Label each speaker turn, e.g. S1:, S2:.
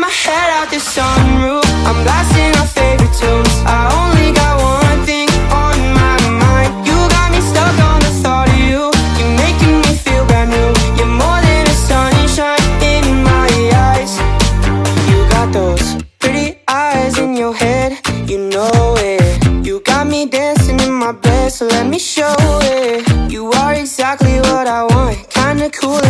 S1: my head out the sunroof, I'm blasting our favorite tunes. I only got one thing on my mind. You got me stuck on the thought of you. You're making me feel brand new. You're more than a sunshine in my eyes. You got those pretty eyes in your head, you know it. You got me dancing in my bed, so let me show it. You are exactly what I want, kinda cool